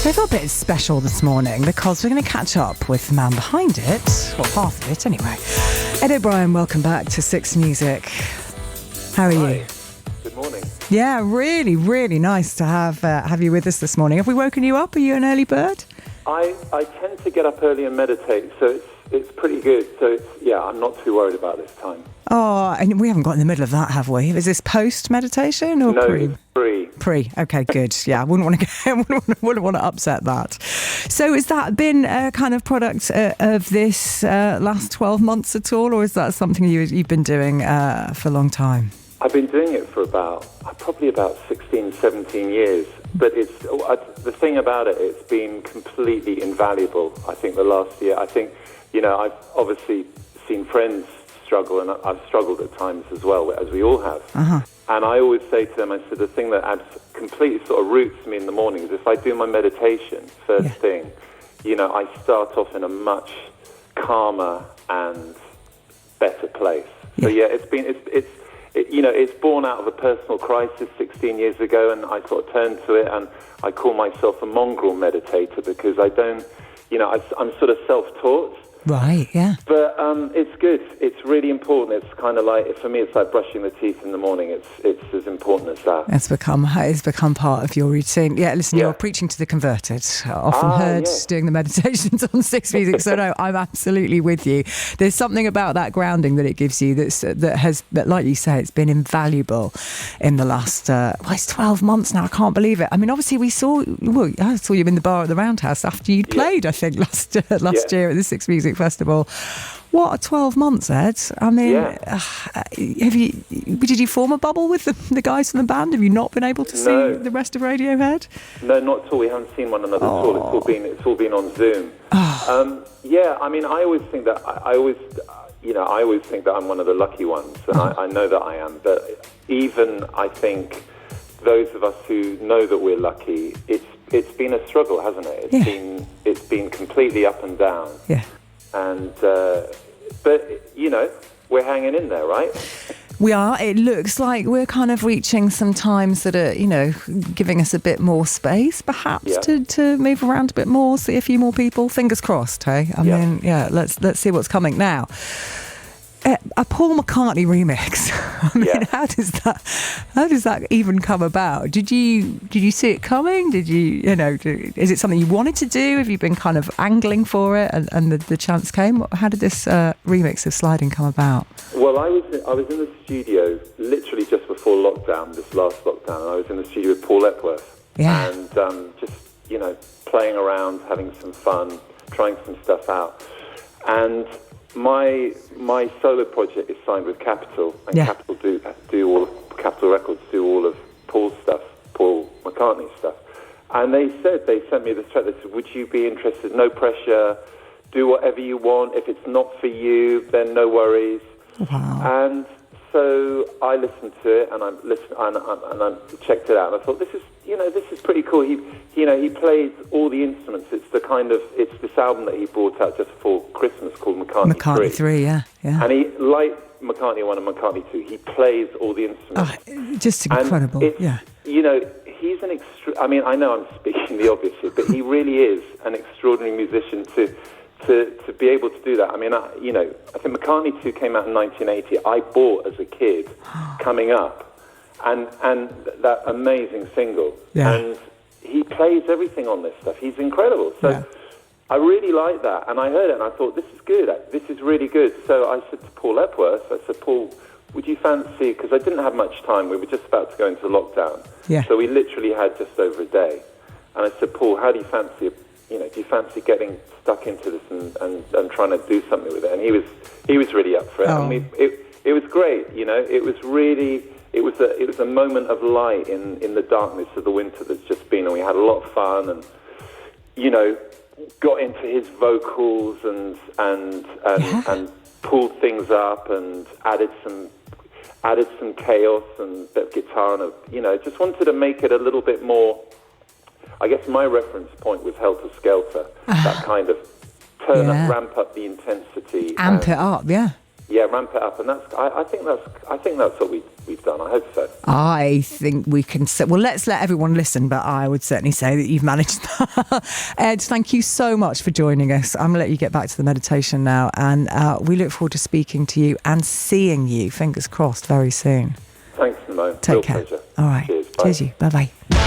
So I feel a bit special this morning because we're going to catch up with the man behind it, well, half of it anyway. Ed O'Brien, welcome back to Six Music. How are you? Good morning. Yeah, really, really nice to have you with us this morning. Have we woken you up? Are you an early bird? I tend to get up early and meditate, so it's pretty good. So I'm not too worried about this time. Oh, and we haven't got in the middle of that, have we? Is this post-meditation or pre? No, pre. Pre. Okay, good. Yeah, I wouldn't want to upset that. So has that been a kind of product of this last 12 months at all, or is that something you've been doing for a long time? I've been doing it for probably about 16, 17 years. But the thing about it, it's been completely invaluable. I think the last year, I've obviously seen friends struggle, and I've struggled at times as well, as we all have. Uh-huh. And I always say to them, I said, the thing that completely sort of roots me in the morning is if I do my meditation first thing, I start off in a much calmer and better place. So it's born out of a personal crisis 16 years ago, and I sort of turned to it, and I call myself a mongrel meditator because I don't, I'm sort of self-taught. Right, yeah. But it's good. It's really important. It's kind of like, for me, it's like brushing the teeth in the morning. It's as important as that. It's become part of your routine. Yeah, listen, you're preaching to the converted. Often heard doing the meditations on Six Music. So no, I'm absolutely with you. There's something about that grounding that it gives you that like you say, it's been invaluable in the last it's 12 months now. I can't believe it. I mean, obviously I saw you in the bar at the Roundhouse after you'd played, I think, last year at the Six Music Festival. What, 12 months, Ed? I mean, did you form a bubble with the guys from the band? Have you not been able to see the rest of Radiohead? No, not at all. We haven't seen one another at all. It's all been on Zoom. I mean, I always think that I always think that I'm one of the lucky ones, and I know that I am. But even I think those of us who know that we're lucky, it's been a struggle, hasn't it? It's been completely up and down. Yeah. And but we're hanging in there, right? We are. It looks like we're kind of reaching some times that are, giving us a bit more space, perhaps, to move around a bit more, see a few more people. Fingers crossed, hey? I mean, let's see what's coming now. A Paul McCartney remix. I mean, how does that even come about? Did you see it coming? Did you is it something you wanted to do? Have you been kind of angling for it and the chance came? How did this remix of Slidin come about? Well, I was in the studio literally just before lockdown, this last lockdown, and I was in the studio with Paul Epworth. Yeah. And just playing around, having some fun, trying some stuff out. And my solo project is signed with Capitol, and Capitol Capitol Records do all of Paul's stuff, Paul McCartney's stuff. And they sent me this track. They said, would you be interested? No pressure. Do whatever you want. If it's not for you, then no worries. Wow. And so I listened to it, and I checked it out. And I thought, this is pretty cool. He plays all the instruments. It's this album that he brought out just before Christmas called McCartney III. Yeah. And he, like McCartney 1 and McCartney 2, he plays all the instruments. Just incredible. He's an I mean, I know I'm speaking the obvious here, but he really is an extraordinary musician to be able to do that. I mean, I think McCartney 2 came out in 1980. I bought as a kid coming up, and that amazing single. Yeah. And he plays everything on this stuff. He's incredible. So I really like that. And I heard it and I thought, this is good. This is really good. So I said to Paul Epworth, Paul, would you fancy, because I didn't have much time. We were just about to go into lockdown. Yeah. So we literally had just over a day. And I said, Paul, how do you fancy, do you fancy getting stuck into this and trying to do something with it? And he was really up for it. Oh. And it was great, It was really, it was a moment of light in the darkness of the winter that's just been, and we had a lot of fun and, got into his vocals and pulled things up and added some chaos and a bit of guitar and just wanted to make it a little bit more. I guess my reference point was Helter Skelter, that kind of turn up, ramp up the intensity, amp it up, Yeah, ramp it up, and I think that's what we've done. I hope so. I think we can say, well, let's let everyone listen, but I would certainly say that you've managed that. Ed, thank you so much for joining us. I'm going to let you get back to the meditation now, and we look forward to speaking to you and seeing you, fingers crossed, very soon. Thanks, Nemone. Take Real care. pleasure. All right. Cheers. Bye. Cheers you. Bye-bye.